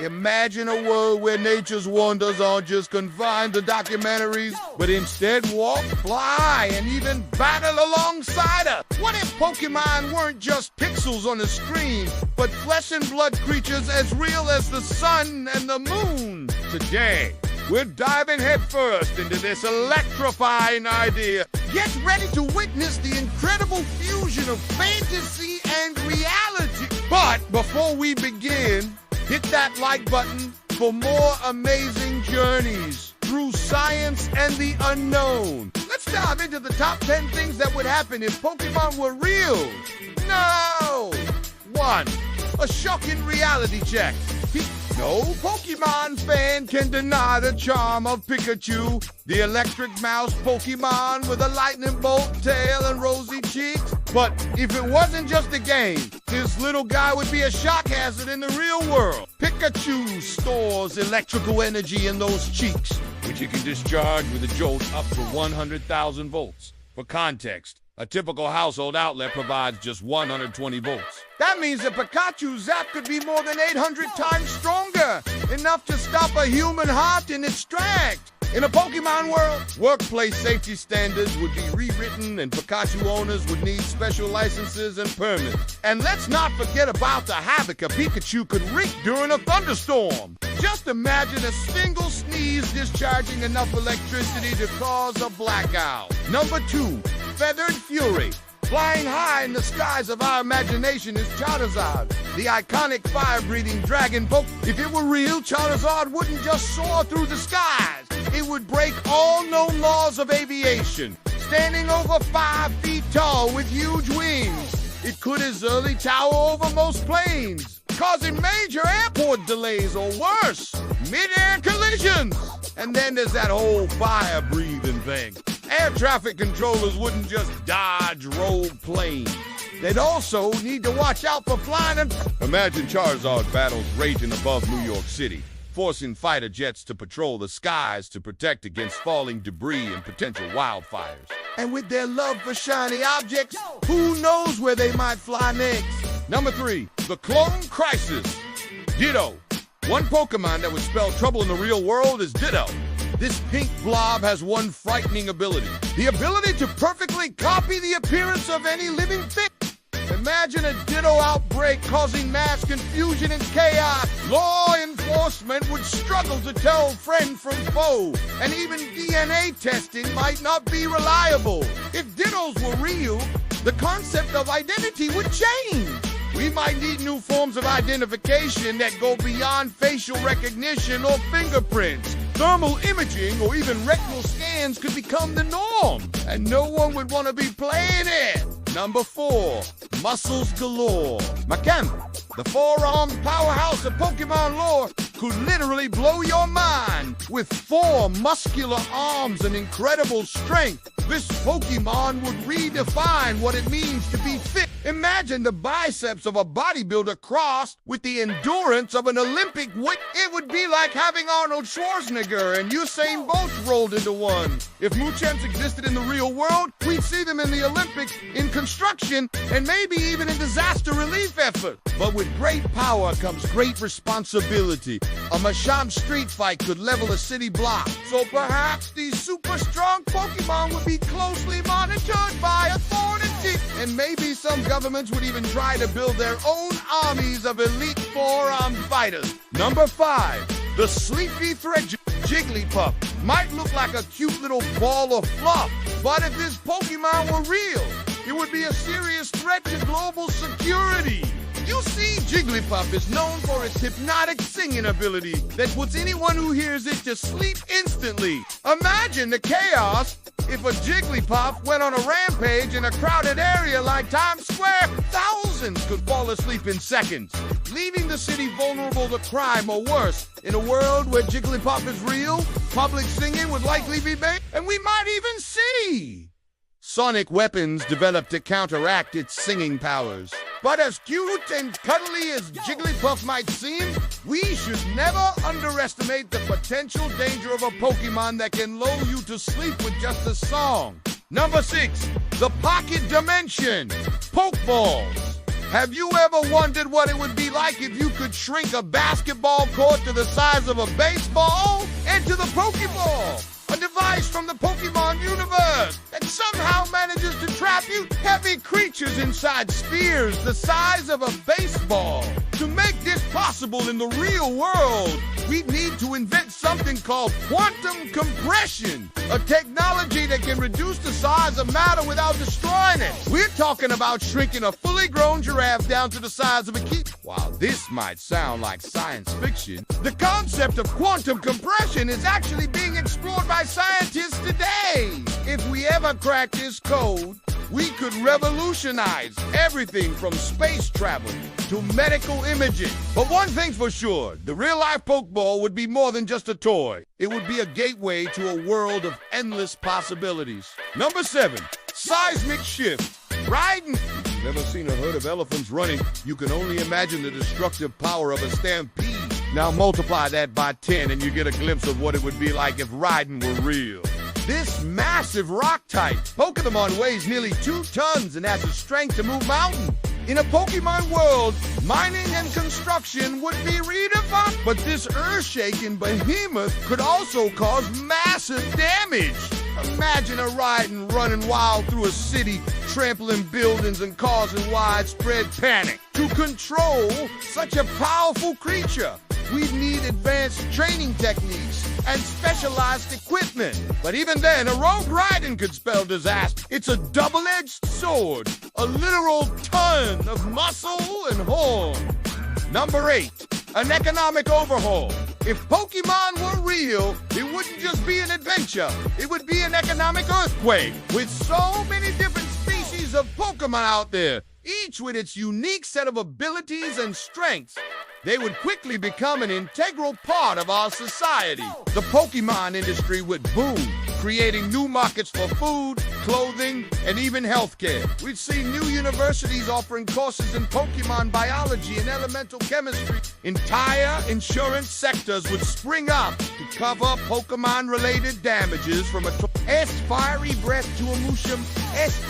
Imagine a world where nature's wonders aren't just confined to documentaries, but instead walk, fly, and even battle alongside us. What if Pokemon weren't just pixels on a screen, but flesh and blood creatures as real as the sun and the moon? Today, we're diving headfirst into this electrifying idea. Get ready to witness the incredible fusion of fantasy and reality. But before we begin, hit that like button for more amazing journeys through science and the unknown. Let's dive into the top 10 things that would happen if Pokemon were real. No! 1. A shocking reality check. No Pokemon fan can deny the charm of Pikachu, the electric mouse Pokemon with a lightning bolt tail and rosy cheeks. But if it wasn't just a game, this little guy would be a shock hazard in the real world. Pikachu stores electrical energy in those cheeks, which he can discharge with a jolt up to 100,000 volts. For context, a typical household outlet provides just 120 volts. That means that Pikachu's zap could be more than 800 times stronger, enough to stop a human heart in its tracks. In a Pokemon world, workplace safety standards would be rewritten and Pikachu owners would need special licenses and permits. And let's not forget about the havoc a Pikachu could wreak during a thunderstorm. Just imagine a single sneeze discharging enough electricity to cause a blackout. Number 2, Feathered Fury. Flying high in the skies of our imagination is Charizard, the iconic fire-breathing dragon poke. If it were real, Charizard wouldn't just soar through the skies. It would break all known laws of aviation, standing over 5 feet tall with huge wings. It could easily tower over most planes, causing major airport delays or worse, mid-air collisions. And then there's that whole fire-breathing thing. Air traffic controllers wouldn't just dodge rogue planes. They'd also need to watch out for flying and... Imagine Charizard battles raging above New York City, forcing fighter jets to patrol the skies to protect against falling debris and potential wildfires. And with their love for shiny objects, who knows where they might fly next? Number 3, the Clone Crisis. Ditto. One Pokemon that would spell trouble in the real world is Ditto. This pink blob has one frightening ability. The ability to perfectly copy the appearance of any living thing. Imagine a Ditto outbreak causing mass confusion and chaos. Law enforcement would struggle to tell friend from foe, and even DNA testing might not be reliable. If Dittos were real, the concept of identity would change. We might need new forms of identification that go beyond facial recognition or fingerprints. Thermal imaging or even retinal scans could become the norm, and no one would want to be playing it. Number 4, muscles galore. Machamp, the four-armed powerhouse of Pokemon lore, could literally blow your mind. With 4 muscular arms and incredible strength, this Pokemon would redefine what it means to be fit. Imagine the biceps of a bodybuilder crossed with the endurance of an Olympic weight. It would be like having Arnold Schwarzenegger and Usain Bolt rolled into one. If Machamps existed in the real world, we'd see them in the Olympics, in construction, and maybe even in disaster relief efforts. But with great power comes great responsibility. A Machamp street fight could level a city block. So perhaps these super strong Pokemon would be closely monitored by authorities. And maybe some governments would even try to build their own armies of elite four-armed fighters. Number 5, the sleepy thread Jigglypuff. Might look like a cute little ball of fluff, but if this Pokemon were real, it would be a serious threat to global security. You see, Jigglypuff is known for its hypnotic singing ability that puts anyone who hears it to sleep instantly. Imagine the chaos if a Jigglypuff went on a rampage in a crowded area like Times Square. Thousands could fall asleep in seconds, leaving the city vulnerable to crime or worse. In a world where Jigglypuff is real, public singing would likely be banned, and we might even see sonic weapons developed to counteract its singing powers. But as cute and cuddly as Jigglypuff might seem, we should never underestimate the potential danger of a Pokemon that can lull you to sleep with just a song. Number 6, the Pocket Dimension. Poké Balls. Have you ever wondered what it would be like if you could shrink a basketball court to the size of a baseball? Enter the Poké Ball, a device from the Pokemon universe that somehow manages to trap you heavy creatures inside spheres the size of a baseball. To make this possible in the real world, we need to invent something called quantum compression, a technology that can reduce the size of matter without destroying it. We're talking about shrinking a fully grown giraffe down to the size of a key. While this might sound like science fiction, the concept of quantum compression is actually being explored by scientists today. If we ever crack this code, we could revolutionize everything from space travel to medical imaging. But one thing's for sure, the real-life Pokeball would be more than just a toy. It would be a gateway to a world of endless possibilities. Number 7, seismic shift. Riding. If you've never seen a herd of elephants running, you can only imagine the destructive power of a stampede. Now multiply that by 10 and you get a glimpse of what it would be like if riding were real. This massive rock-type Pokemon weighs nearly 2 tons and has the strength to move mountains. In a Pokemon world, mining and construction would be redefined, but this earth-shaking behemoth could also cause massive damage. Imagine a riding running wild through a city, trampling buildings and causing widespread panic. To control such a powerful creature, we'd need advanced training techniques and specialized equipment. But even then, a rogue riding could spell disaster. It's a double-edged sword, a literal ton of muscle and horn. Number 8, an economic overhaul. If Pokemon were real, it wouldn't just be an adventure. It would be an economic earthquake. With so many different species of Pokemon out there, each with its unique set of abilities and strengths, they would quickly become an integral part of our society. The Pokemon industry would boom, creating new markets for food, clothing, and even healthcare. We'd see new universities offering courses in Pokemon biology and elemental chemistry. Entire insurance sectors would spring up to cover Pokemon-related damages from a fiery breath to a Machamp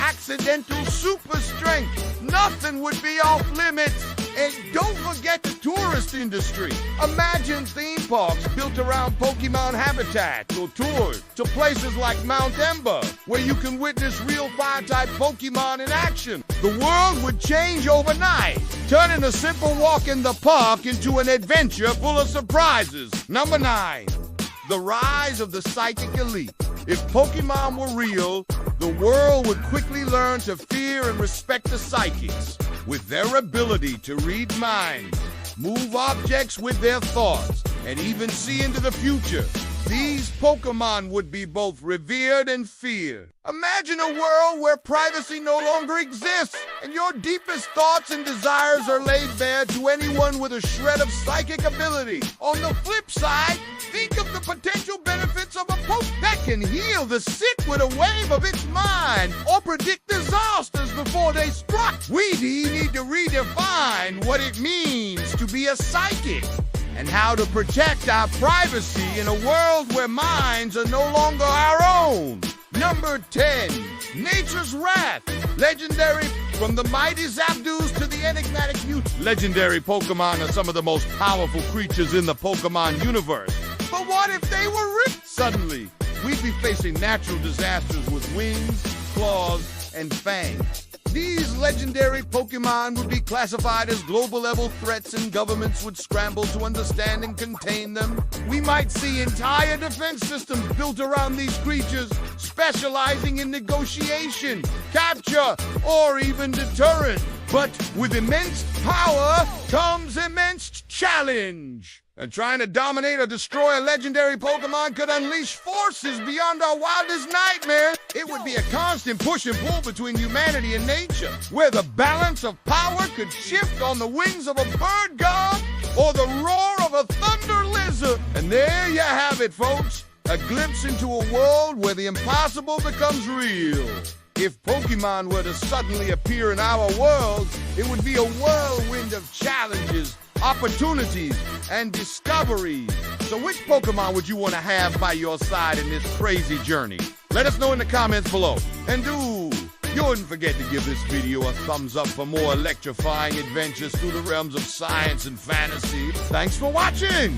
accidental super strength. Nothing would be off limits. And don't forget the tourist industry. Imagine theme parks built around Pokemon habitats or tours to places like Mount Ember, where you can witness real fire-type Pokemon in action. The world would change overnight, turning a simple walk in the park into an adventure full of surprises. Number 9, the rise of the psychic elite. If Pokemon were real, the world would quickly learn to fear and respect the psychics. With their ability to read minds, move objects with their thoughts, and even see into the future, these Pokemon would be both revered and feared. Imagine a world where privacy no longer exists, and your deepest thoughts and desires are laid bare to anyone with a shred of psychic ability. On the flip side, think of the potential benefits of a Poke that can heal the sick with a wave of its mind, or predict disasters before they struck. We need to redefine what it means to be a psychic, and how to protect our privacy in a world where minds are no longer our own. Number 10, Nature's Wrath. Legendary, from the mighty Zapdos to the enigmatic Mewtwo. Legendary Pokemon are some of the most powerful creatures in the Pokemon universe. But what if they were ripped? Suddenly, we'd be facing natural disasters with wings, claws, and fangs. These legendary Pokemon would be classified as global-level threats, and governments would scramble to understand and contain them. We might see entire defense systems built around these creatures, specializing in negotiation, capture, or even deterrent. But with immense power comes immense challenge. And trying to dominate or destroy a legendary Pokemon could unleash forces beyond our wildest nightmares. It would be a constant push and pull between humanity and nature, where the balance of power could shift on the wings of a bird god or the roar of a thunder lizard. And there you have it, folks. A glimpse into a world where the impossible becomes real. If Pokemon were to suddenly appear in our world, it would be a whirlwind of challenges, opportunities, and discoveries. So which Pokemon would you want to have by your side in this crazy journey? Let us know in the comments below. And do Don't forget to give this video a thumbs up for more electrifying adventures through the realms of science and fantasy. Thanks for watching!